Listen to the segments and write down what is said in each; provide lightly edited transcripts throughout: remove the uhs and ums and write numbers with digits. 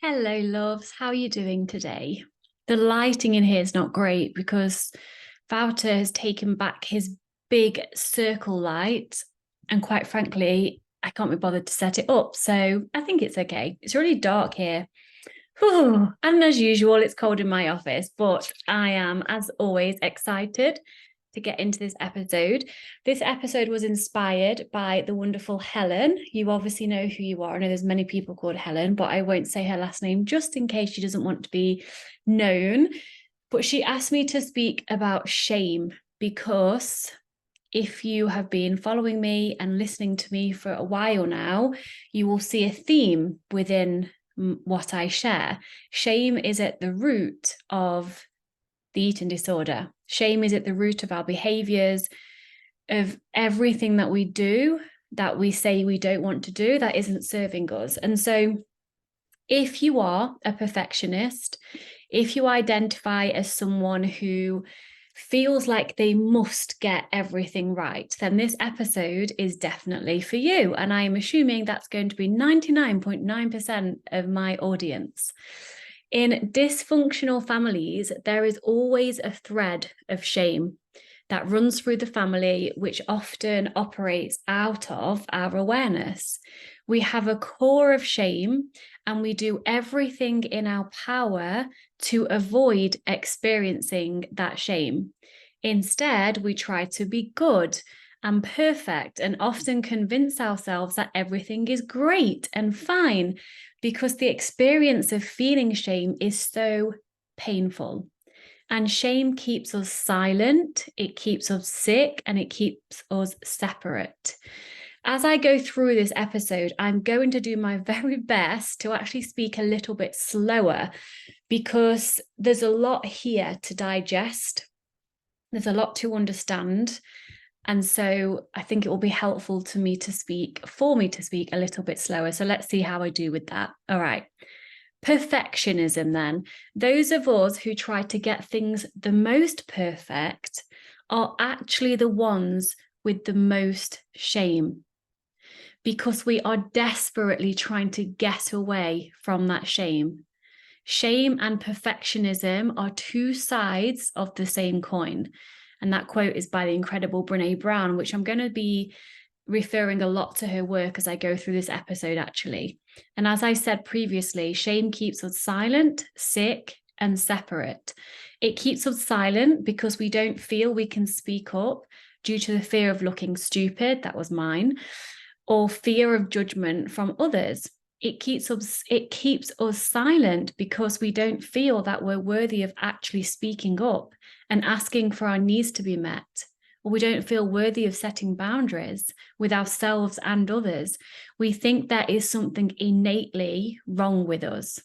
Hello, loves. How are you doing today? The lighting in here is not great because Wouter has taken back his big circle light, and quite frankly, I can't be bothered to set it up. So I think it's okay. It's really dark here. Whew. And as usual, it's cold in my office, but I am, as always, excited to get into this episode. This episode was inspired by the wonderful Helen. You obviously know who you are. I know there's many people called Helen, but I won't say her last name just in case she doesn't want to be known. But she asked me to speak about shame because if you have been following me and listening to me for a while now, you will see a theme within what I share. Shame is at the root of the eating disorder. Shame is at the root of our behaviors, of everything that we do, that we say we don't want to do, that isn't serving us. And so if you are a perfectionist, if you identify as someone who feels like they must get everything right, then this episode is definitely for you. And I am assuming that's going to be 99.9% of my audience. In dysfunctional families, there is always a thread of shame that runs through the family, which often operates out of our awareness. We have a core of shame, and we do everything in our power to avoid experiencing that shame. Instead, we try to be good and perfect and often convince ourselves that everything is great and fine because the experience of feeling shame is so painful. And shame keeps us silent, it keeps us sick, and it keeps us separate. As I go through this episode, I'm going to do my very best to actually speak a little bit slower because there's a lot here to digest. There's a lot to understand. And so I think it will be helpful for me to speak a little bit slower. So let's see how I do with that. All right. Perfectionism, then. Those of us who try to get things the most perfect are actually the ones with the most shame because we are desperately trying to get away from that shame. Shame and perfectionism are two sides of the same coin. And that quote is by the incredible Brene Brown, which I'm going to be referring a lot to her work as I go through this episode, actually. And as I said previously, shame keeps us silent, sick, and separate. It keeps us silent because we don't feel we can speak up due to the fear of looking stupid, that was mine, or fear of judgment from others. It keeps us silent because we don't feel that we're worthy of actually speaking up and asking for our needs to be met, or we don't feel worthy of setting boundaries with ourselves and others. We think there is something innately wrong with us.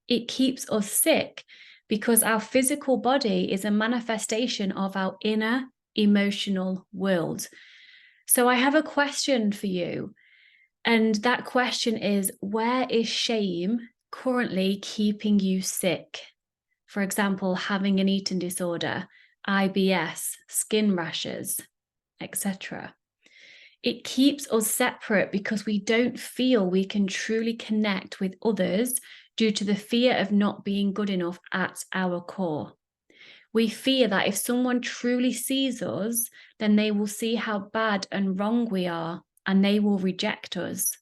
It keeps us sick because our physical body is a manifestation of our inner emotional world. So I have a question for you. And that question is, where is shame currently keeping you sick? For example, having an eating disorder, IBS, skin rashes, etc. It keeps us separate because we don't feel we can truly connect with others due to the fear of not being good enough at our core. We fear that if someone truly sees us, then they will see how bad and wrong we are, and they will reject us.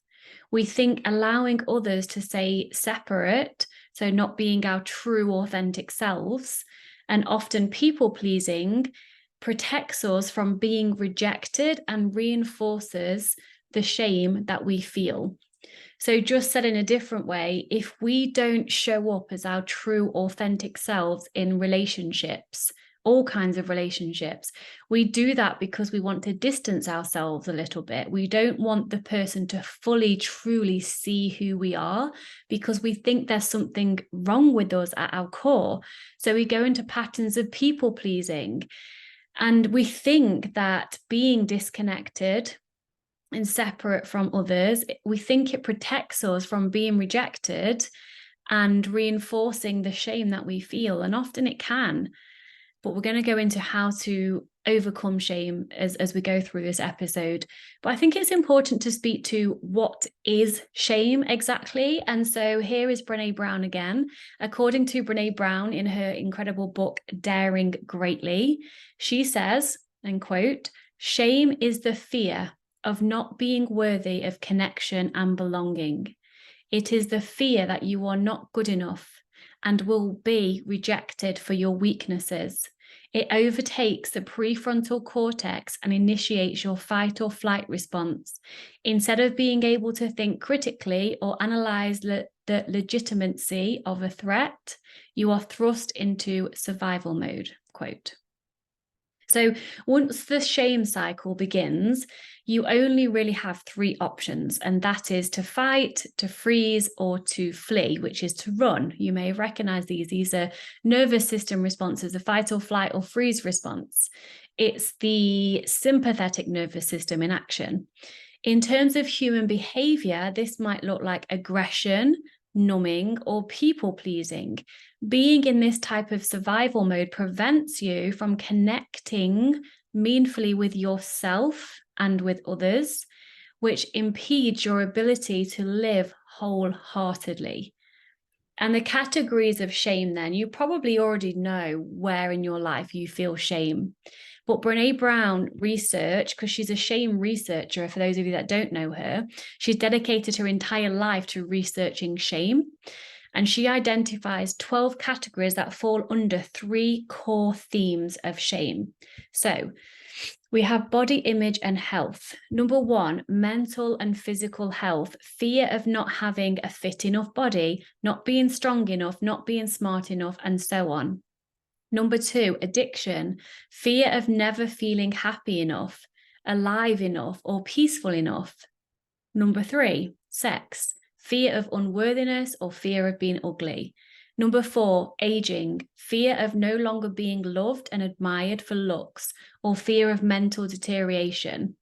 We think allowing others to stay separate, so not being our true authentic selves, and often people-pleasing, protects us from being rejected and reinforces the shame that we feel. So just said in a different way, if we don't show up as our true authentic selves in relationships, all kinds of relationships, we do that because we want to distance ourselves a little bit. We don't want the person to fully, truly see who we are because we think there's something wrong with us at our core. So we go into patterns of people pleasing, and we think that being disconnected and separate from others, we think it protects us from being rejected and reinforcing the shame that we feel. And often it can. but we're going to go into how to overcome shame as we go through this episode. But I think it's important to speak to what is shame exactly. And so here is Brene Brown again. According to Brene Brown in her incredible book, Daring Greatly, she says, and quote, "Shame is the fear of not being worthy of connection and belonging. It is the fear that you are not good enough and will be rejected for your weaknesses. It overtakes the prefrontal cortex and initiates your fight or flight response. Instead of being able to think critically or analyze the legitimacy of a threat, you are thrust into survival mode." Quote. So once the shame cycle begins, you only really have three options, and that is to fight, to freeze, or to flee, which is to run. You may recognize these. These are nervous system responses, the fight or flight or freeze response. It's the sympathetic nervous system in action. In terms of human behavior, this might look like aggression, numbing, or people pleasing. Being in this type of survival mode prevents you from connecting meaningfully with yourself and with others, which impedes your ability to live wholeheartedly. And the categories of shame, then, you probably already know where in your life you feel shame. But Brene Brown research, because she's a shame researcher, for those of you that don't know her, she's dedicated her entire life to researching shame. And she identifies 12 categories that fall under three core themes of shame. So we have body image and health. Number one, mental and physical health, fear of not having a fit enough body, not being strong enough, not being smart enough, and so on. Number two, addiction, fear of never feeling happy enough, alive enough, or peaceful enough. Number three, sex, fear of unworthiness or fear of being ugly. Number four, aging, fear of no longer being loved and admired for looks or fear of mental deterioration.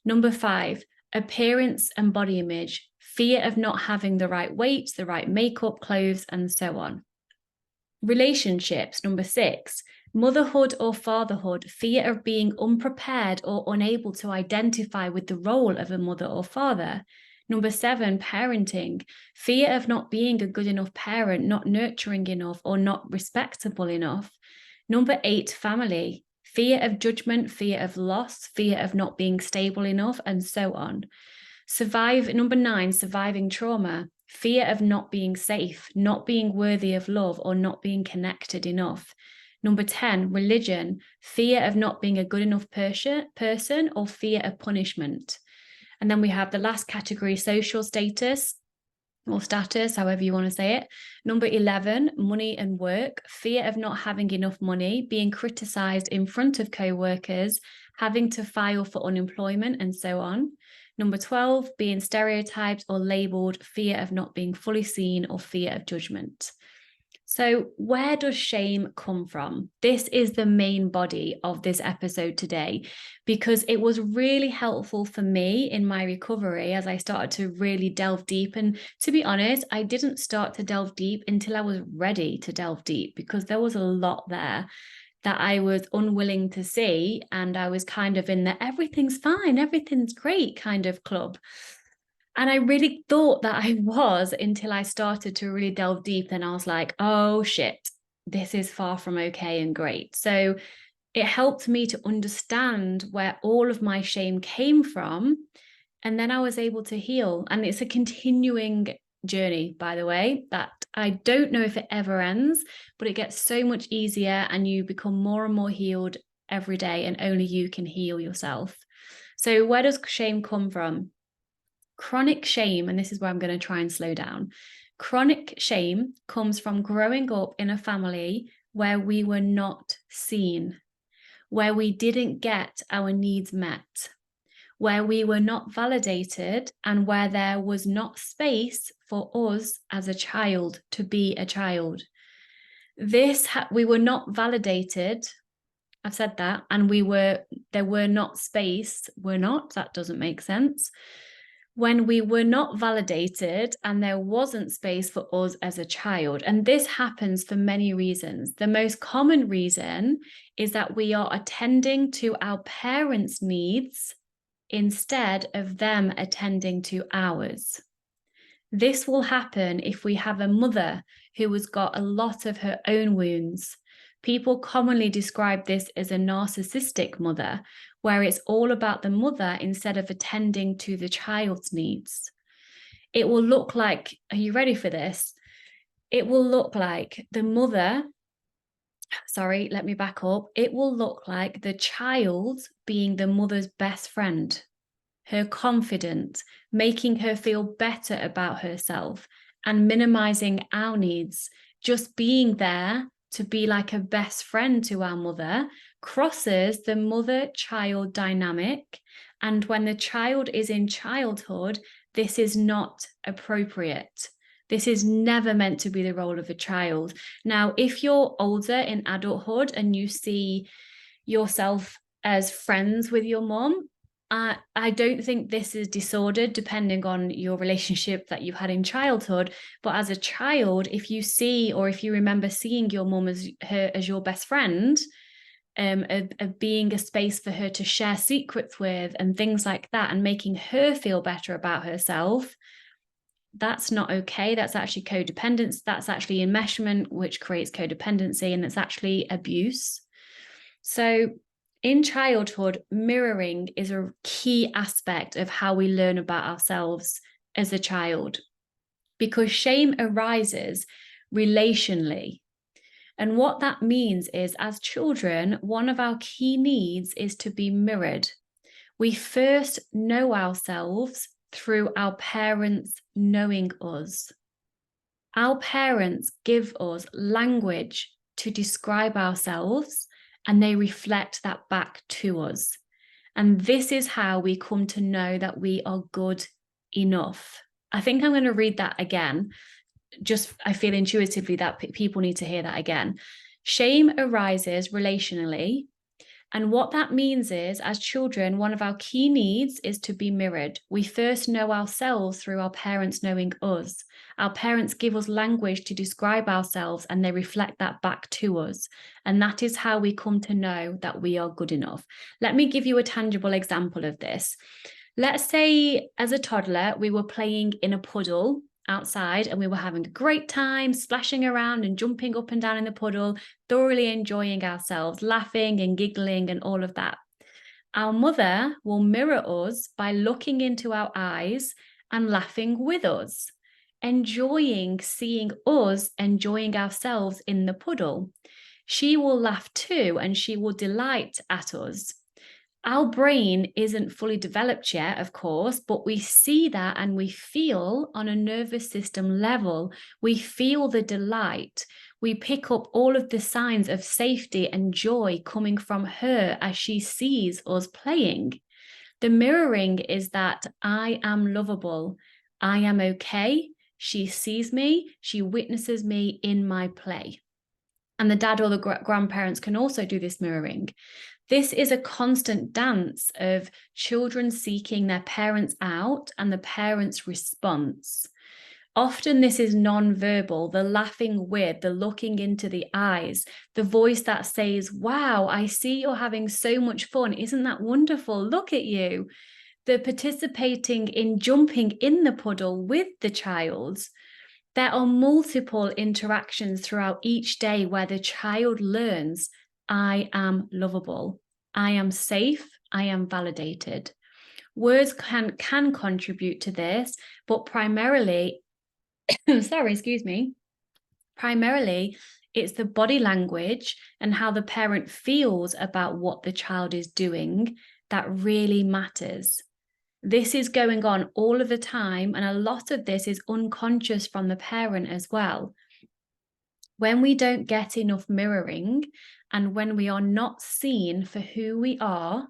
Number five, appearance and body image, fear of not having the right weight, the right makeup, clothes, and so on. Relationships, number six, motherhood or fatherhood, fear of being unprepared or unable to identify with the role of a mother or father. Number seven, parenting, fear of not being a good enough parent, not nurturing enough, or not respectable enough. Number eight, family, fear of judgment, fear of loss, fear of not being stable enough, and so on. Number nine, surviving trauma, fear of not being safe, not being worthy of love, or not being connected enough. Number 10, religion, fear of not being a good enough person or fear of punishment. And then we have the last category, social status or status, however you want to say it. Number 11, money and work, fear of not having enough money, being criticized in front of co-workers, having to file for unemployment, and so on. Number 12, being stereotyped or labeled, fear of not being fully seen or fear of judgment. So where does shame come from? This is the main body of this episode today, because it was really helpful for me in my recovery as I started to really delve deep. And to be honest, I didn't start to delve deep until I was ready to delve deep, because there was a lot there that I was unwilling to see. And I was kind of in the everything's fine, everything's great kind of club. And I really thought that I was until I started to really delve deep. And I was like, oh shit, this is far from okay and great. So it helped me to understand where all of my shame came from. And then I was able to heal. And it's a continuing journey, by the way, that I don't know if it ever ends, but it gets so much easier and you become more and more healed every day, and only you can heal yourself. So where does shame come from? Chronic shame, and this is where I'm going to try and slow down. Chronic shame comes from growing up in a family where we were not seen, where we didn't get our needs met, where we were not validated, and where there was not space for us as a child to be a child. We were not validated. I've said that. And there were not space. That doesn't make sense. when we were not validated and there wasn't space for us as a child. And this happens for many reasons. The most common reason is that we are attending to our parents' needs instead of them attending to ours. This will happen if we have a mother who has got a lot of her own wounds. People commonly describe this as a narcissistic mother, where it's all about the mother instead of attending to the child's needs. It will look like, are you ready for this? It will look like the mother, sorry, let me back up. It will look like the child being the mother's best friend, her confidant, making her feel better about herself and minimizing our needs. Just being there to be like a best friend to our mother crosses the mother-child dynamic. And when the child is in childhood, this is not appropriate. This is never meant to be the role of a child. Now, if you're older in adulthood and you see yourself as friends with your mom, I don't think this is disordered depending on your relationship that you had in childhood. But as a child, if you see or if you remember seeing your mom as your best friend, of being a space for her to share secrets with and things like that, and making her feel better about herself, that's not okay. That's actually codependence. That's actually enmeshment, which creates codependency, and it's actually abuse. So in childhood, mirroring is a key aspect of how we learn about ourselves as a child, because shame arises relationally. And what that means is, as children, one of our key needs is to be mirrored. We first know ourselves through our parents knowing us. Our parents give us language to describe ourselves, and they reflect that back to us. And this is how we come to know that we are good enough. I think I'm going to read that again. Just, I feel intuitively that people need to hear that again. Shame arises relationally. And what that means is, as children, one of our key needs is to be mirrored. We first know ourselves through our parents knowing us. Our parents give us language to describe ourselves, and they reflect that back to us. And that is how we come to know that we are good enough. Let me give you a tangible example of this. Let's say as a toddler, we were playing in a puddle outside and we were having a great time splashing around and jumping up and down in the puddle, thoroughly enjoying ourselves, laughing and giggling and all of that. Our mother will mirror us by looking into our eyes and laughing with us, enjoying seeing us enjoying ourselves in the puddle. She will laugh too, and she will delight at us. Our brain isn't fully developed yet, of course, but we see that and we feel on a nervous system level, we feel the delight. We pick up all of the signs of safety and joy coming from her as she sees us playing. The mirroring is that I am lovable. I am okay. She sees me. She witnesses me in my play. And the dad or the grandparents can also do this mirroring. This is a constant dance of children seeking their parents out and the parents' response. Often this is non-verbal, the laughing with, the looking into the eyes, the voice that says, wow, I see you're having so much fun. Isn't that wonderful? Look at you. The participating in jumping in the puddle with the child. There are multiple interactions throughout each day where the child learns, I am lovable, I am safe, I am validated. Words can contribute to this, but primarily, primarily it's the body language and how the parent feels about what the child is doing that really matters. This is going on all of the time, and a lot of this is unconscious from the parent as well. When we don't get enough mirroring, and when we are not seen for who we are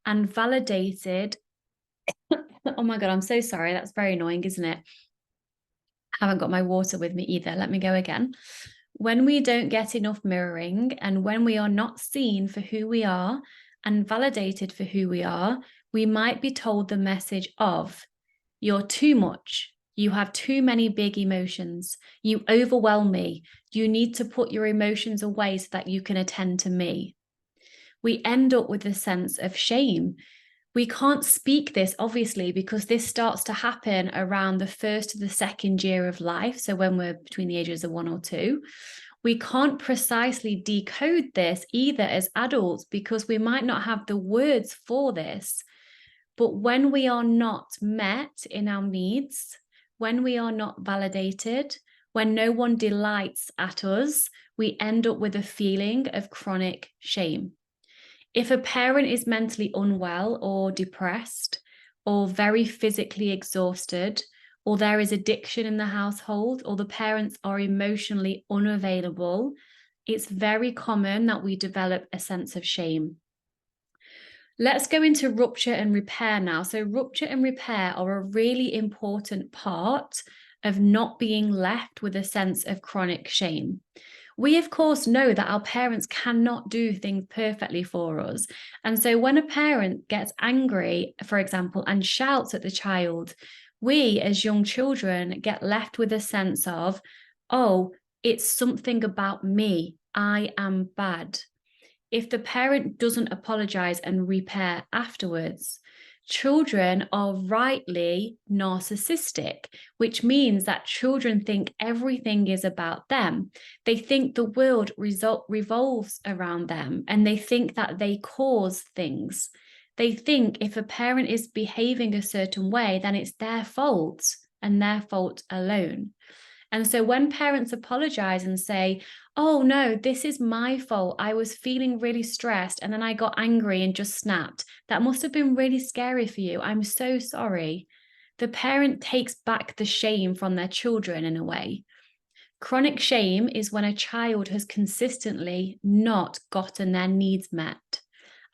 and validated, oh my God, I'm so sorry. That's very annoying, isn't it? I haven't got my water with me either. Let me go again. When we don't get enough mirroring, and when we are not seen for who we are and validated for who we are, we might be told the message of, You're too much. You have too many big emotions. You overwhelm me. You need to put your emotions away so that you can attend to me. We end up with a sense of shame. We can't speak this, obviously, because this starts to happen around the first to the second year of life. So when we're between the ages of 1 or 2, we can't precisely decode this either as adults because we might not have the words for this. But when we are not met in our needs, when we are not validated, when no one delights at us, we end up with a feeling of chronic shame. If a parent is mentally unwell or depressed or very physically exhausted, or there is addiction in the household, or the parents are emotionally unavailable, it's very common that we develop a sense of shame. Let's go into rupture and repair now. So rupture and repair are a really important part of not being left with a sense of chronic shame. We, of course, know that our parents cannot do things perfectly for us. And so when a parent gets angry, for example, and shouts at the child, we as young children get left with a sense of, oh, it's something about me. I am bad. If the parent doesn't apologize and repair afterwards, children are rightly narcissistic, which means that children think everything is about them. They think the world revolves around them, and they think that they cause things. They think if a parent is behaving a certain way, then it's their fault and their fault alone. And so when parents apologize and say, oh no, this is my fault. I was feeling really stressed and then I got angry and just snapped. That must have been really scary for you. I'm so sorry. The parent takes back the shame from their children in a way. Chronic shame is when a child has consistently not gotten their needs met.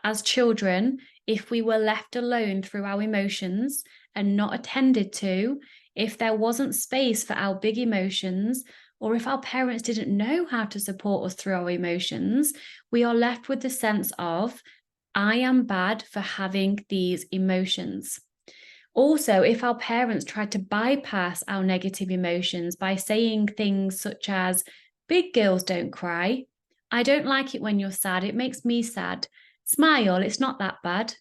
As children, if we were left alone through our emotions and not attended to, if there wasn't space for our big emotions, or if our parents didn't know how to support us through our emotions, we are left with the sense of, I am bad for having these emotions. Also, if our parents tried to bypass our negative emotions by saying things such as, big girls don't cry, I don't like it when you're sad, it makes me sad, smile, it's not that bad.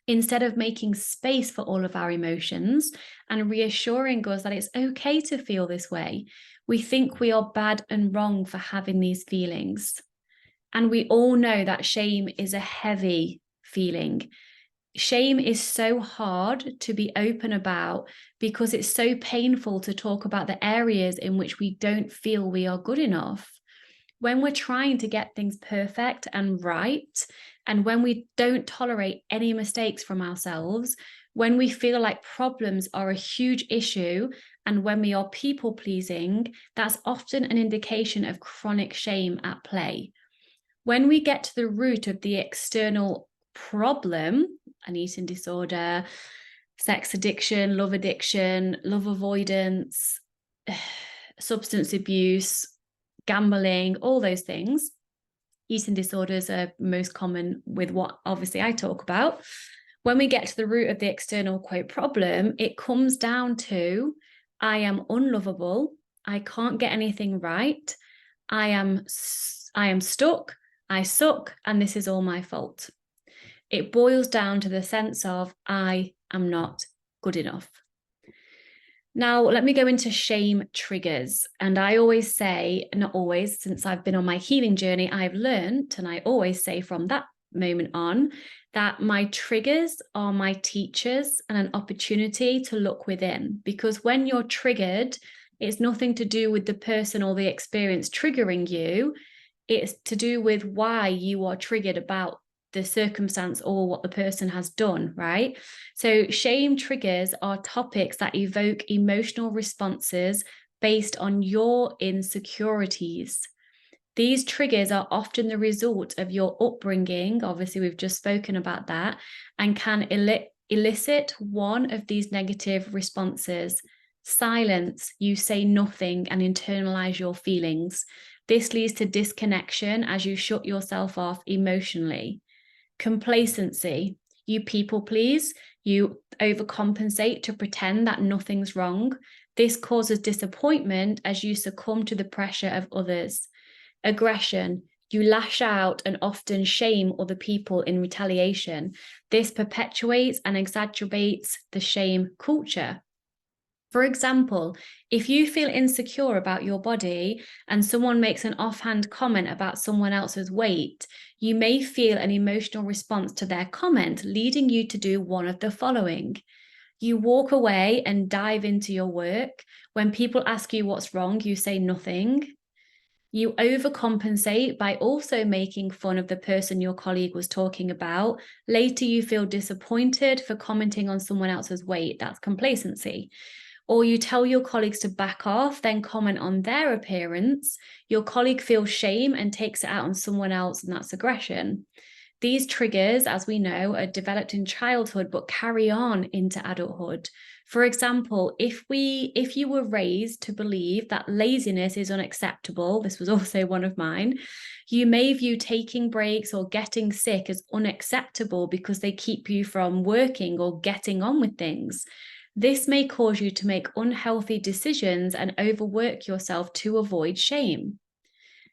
Instead of making space for all of our emotions and reassuring us that it's okay to feel this way, we think we are bad and wrong for having these feelings. And we all know that shame is a heavy feeling. Shame is so hard to be open about because it's so painful to talk about the areas in which we don't feel we are good enough. When we're trying to get things perfect and right, and when we don't tolerate any mistakes from ourselves, when we feel like problems are a huge issue, and when we are people pleasing, that's often an indication of chronic shame at play. When we get to the root of the external problem, an eating disorder, sex addiction, love avoidance, substance abuse, gambling, all those things. Eating disorders are most common with what obviously I talk about. When we get to the root of the external quote problem, it comes down to, I am unlovable. I can't get anything right. I am stuck. I suck. And this is all my fault. It boils down to the sense of, I am not good enough. Now, let me go into shame triggers. And I always say, not always, since I've been on my healing journey, I've learned, and I always say from that moment on, that my triggers are my teachers and an opportunity to look within. Because when you're triggered, it's nothing to do with the person or the experience triggering you. It's to do with why you are triggered about the circumstance or what the person has done, right? So shame triggers are topics that evoke emotional responses based on your insecurities. These triggers are often the result of your upbringing. Obviously, we've just spoken about that, and can elicit one of these negative responses. Silence, you say nothing and internalize your feelings. This leads to disconnection as you shut yourself off emotionally. Complacency, you people please, You overcompensate to pretend that nothing's wrong. This causes disappointment as you succumb to the pressure of others. Aggression. You lash out and often shame other people in retaliation. This perpetuates and exacerbates the shame culture. For example, if you feel insecure about your body and someone makes an offhand comment about someone else's weight, you may feel an emotional response to their comment, leading you to do one of the following. You walk away and dive into your work. When people ask you what's wrong, you say nothing. You overcompensate by also making fun of the person your colleague was talking about. Later, you feel disappointed for commenting on someone else's weight. That's complacency. Or you tell your colleagues to back off, then comment on their appearance. Your colleague feels shame and takes it out on someone else, and that's aggression. These triggers, as we know, are developed in childhood but carry on into adulthood. For example, if you were raised to believe that laziness is unacceptable, this was also one of mine, you may view taking breaks or getting sick as unacceptable because they keep you from working or getting on with things. This may cause you to make unhealthy decisions and overwork yourself to avoid shame.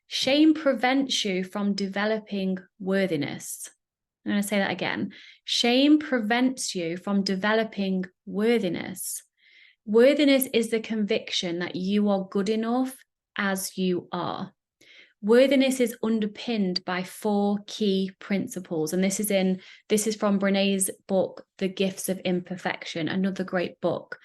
Shame prevents you from developing worthiness. I'm going to say that again. Shame prevents you from developing worthiness. Worthiness is the conviction that you are good enough as you are. Worthiness is underpinned by 4 key principles. And this is from Brene's book, The Gifts of Imperfection, another great book.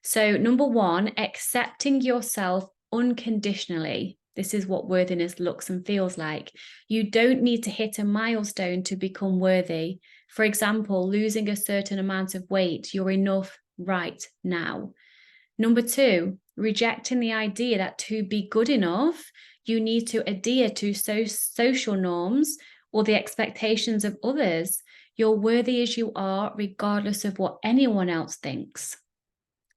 So number 1, accepting yourself unconditionally. This is what worthiness looks and feels like. You don't need to hit a milestone to become worthy. For example, losing a certain amount of weight, you're enough right now. Number 2, rejecting the idea that to be good enough, you need to adhere to social norms or the expectations of others. You're worthy as you are, regardless of what anyone else thinks.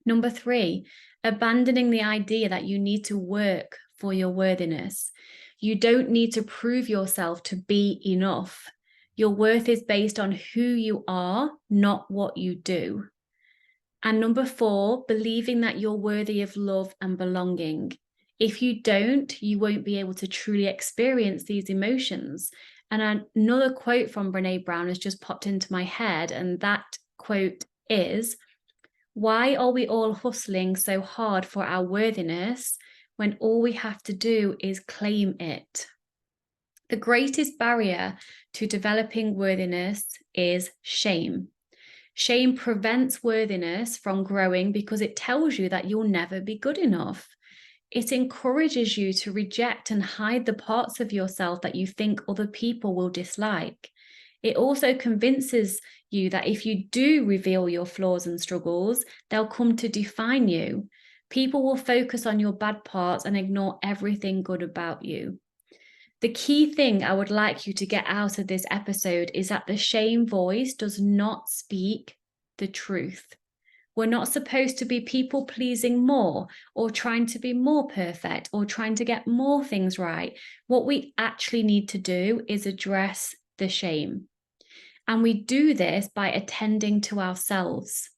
Number 3, abandoning the idea that you need to work for your worthiness. You don't need to prove yourself to be enough. Your worth is based on who you are, not what you do. And number 4, believing that you're worthy of love and belonging. If you don't, you won't be able to truly experience these emotions. And another quote from Brene Brown has just popped into my head, and that quote is, "Why are we all hustling so hard for our worthiness when all we have to do is claim it?" The greatest barrier to developing worthiness is shame. Shame prevents worthiness from growing because it tells you that you'll never be good enough. It encourages you to reject and hide the parts of yourself that you think other people will dislike. It also convinces you that if you do reveal your flaws and struggles, they'll come to define you. People will focus on your bad parts and ignore everything good about you. The key thing I would like you to get out of this episode is that the shame voice does not speak the truth. We're not supposed to be people pleasing more or trying to be more perfect or trying to get more things right. What we actually need to do is address the shame. And we do this by attending to ourselves,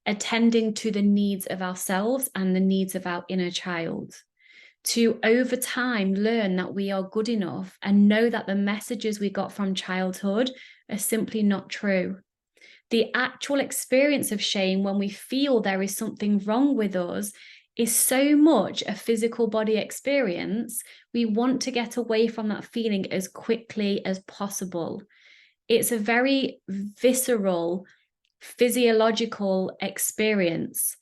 attending to the needs of ourselves and the needs of our inner child. To over time learn that we are good enough and know that the messages we got from childhood are simply not true. The actual experience of shame when we feel there is something wrong with us is so much a physical body experience. We want to get away from that feeling as quickly as possible. It's a very visceral, physiological experience.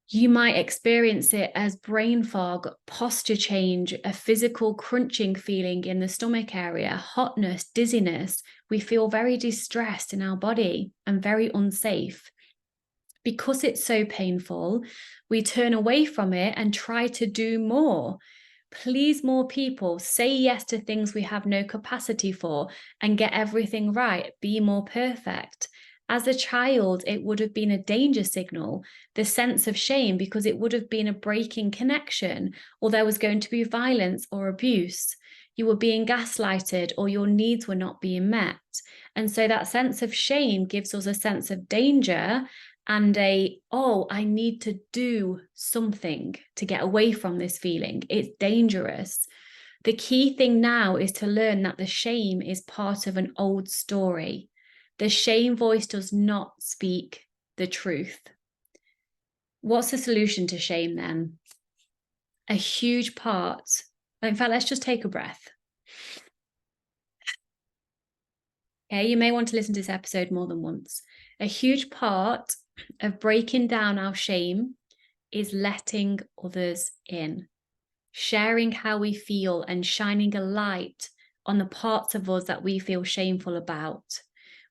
You might experience it as brain fog, posture change, a physical crunching feeling in the stomach area, hotness, dizziness. We feel very distressed in our body and very unsafe. Because it's so painful, we turn away from it and try to do more. Please more people, say yes to things we have no capacity for, and get everything right, be more perfect. As a child, it would have been a danger signal, the sense of shame, because it would have been a breaking connection, or there was going to be violence or abuse. you were being gaslighted, or your needs were not being met. And so that sense of shame gives us a sense of danger and I need to do something to get away from this feeling. It's dangerous. The key thing now is to learn that the shame is part of an old story. The shame voice does not speak the truth. What's the solution to shame then? A huge part. In fact, let's just take a breath. Okay, you may want to listen to this episode more than once. A huge part of breaking down our shame is letting others in, sharing how we feel and shining a light on the parts of us that we feel shameful about.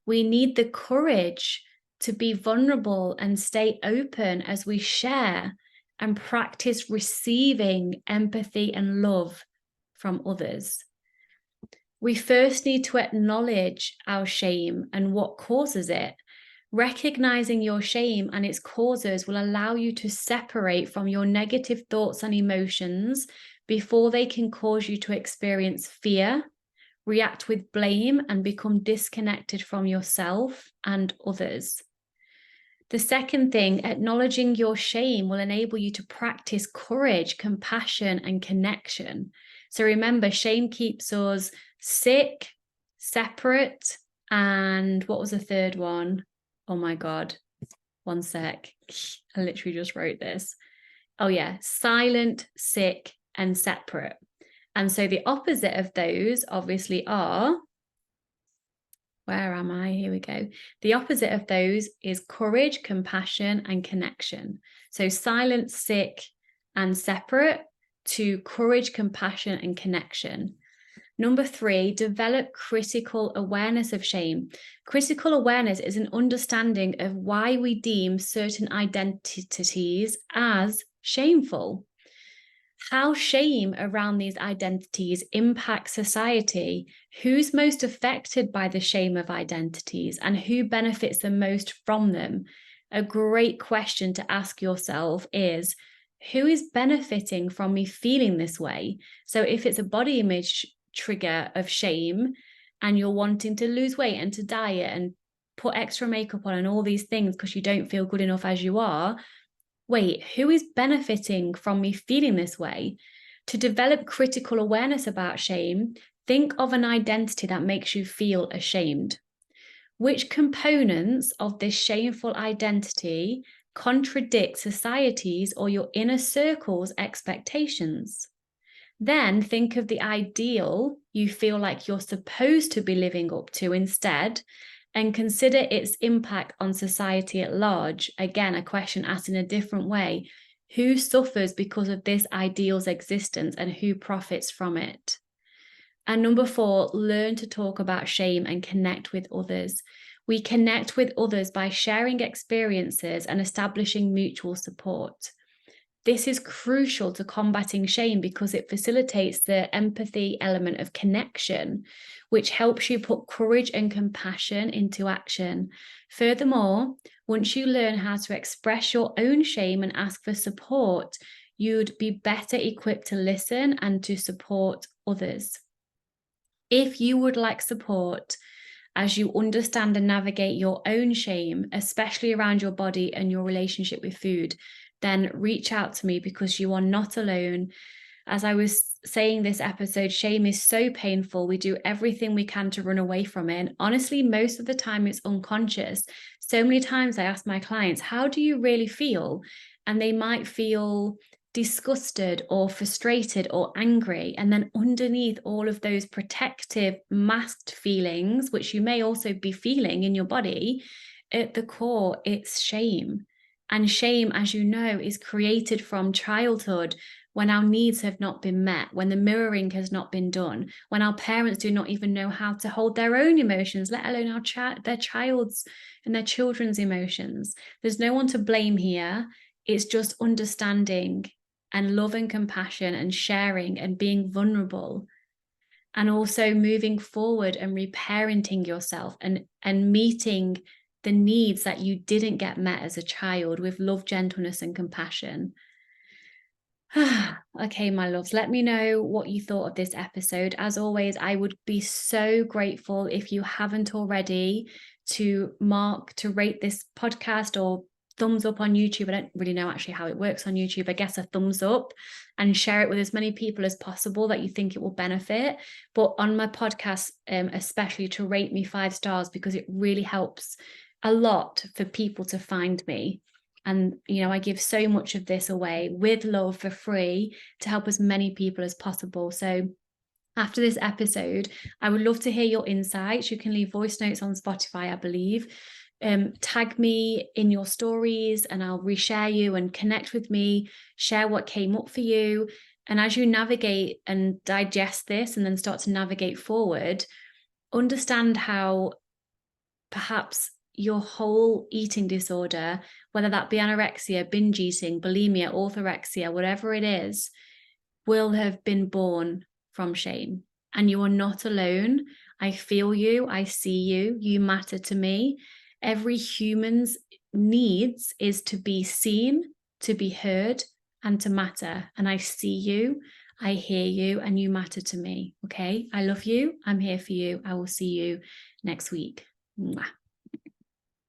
We need the courage to be vulnerable and stay open as we share and practice receiving empathy and love from others. We first need to acknowledge our shame and what causes it. Recognizing your shame and its causes will allow you to separate from your negative thoughts and emotions before they can cause you to experience fear, react with blame, and become disconnected from yourself and others. The second thing, acknowledging your shame will enable you to practice courage, compassion, and connection. So remember, shame keeps us sick, separate, and what was the third one? Oh my God, one sec. I literally just wrote this. Oh yeah, silent, sick, and separate. And so the opposite of those obviously are, where am I? Here we go. The opposite of those is courage, compassion, and connection. So silent, sick, and separate to courage, compassion, and connection. Number 3, develop critical awareness of shame. Critical awareness is an understanding of why we deem certain identities as shameful. How shame around these identities impacts society, who's most affected by the shame of identities, and who benefits the most from them. A great question to ask yourself is, who is benefiting from me feeling this way? So if it's a body image trigger of shame and you're wanting to lose weight and to diet and put extra makeup on and all these things because you don't feel good enough as you are, wait, who is benefiting from me feeling this way? To develop critical awareness about shame, think of an identity that makes you feel ashamed. Which components of this shameful identity contradict society's or your inner circle's expectations? Then think of the ideal you feel like you're supposed to be living up to instead, and consider its impact on society at large. Again, a question asked in a different way. Who suffers because of this ideal's existence and who profits from it? And number 4, learn to talk about shame and connect with others. We connect with others by sharing experiences and establishing mutual support. This is crucial to combating shame because it facilitates the empathy element of connection, which helps you put courage and compassion into action. Furthermore, once you learn how to express your own shame and ask for support, you'd be better equipped to listen and to support others. If you would like support as you understand and navigate your own shame, especially around your body and your relationship with food, then reach out to me because you are not alone. As I was saying this episode, shame is so painful. We do everything we can to run away from it. And honestly, most of the time it's unconscious. So many times I ask my clients, how do you really feel? And they might feel disgusted or frustrated or angry. And then underneath all of those protective masked feelings, which you may also be feeling in your body, at the core, it's shame. And shame, as you know, is created from childhood when our needs have not been met, when the mirroring has not been done, when our parents do not even know how to hold their own emotions, let alone their child's and their children's emotions. There's no one to blame here. It's just understanding and love and compassion and sharing and being vulnerable, and also moving forward and reparenting yourself and meeting the needs that you didn't get met as a child with love, gentleness, and compassion. Okay, my loves, let me know what you thought of this episode. As always, I would be so grateful if you haven't already to rate this podcast or thumbs up on YouTube. I don't really know actually how it works on YouTube. I guess a thumbs up, and share it with as many people as possible that you think it will benefit. But on my podcast, especially to rate me 5 stars, because it really helps a lot for people to find me. And, I give so much of this away with love for free to help as many people as possible. So after this episode, I would love to hear your insights. You can leave voice notes on Spotify, I believe. Tag me in your stories and I'll reshare you, and connect with me, share what came up for you. And as you navigate and digest this and then start to navigate forward, understand how perhaps your whole eating disorder, whether that be anorexia, binge eating, bulimia, orthorexia, whatever it is, will have been born from shame. And you are not alone. I feel you. I see you. You matter to me. Every human's needs is to be seen, to be heard, and to matter. And I see you. I hear you, and you matter to me. Okay. I love you. I'm here for you. I will see you next week. Mwah.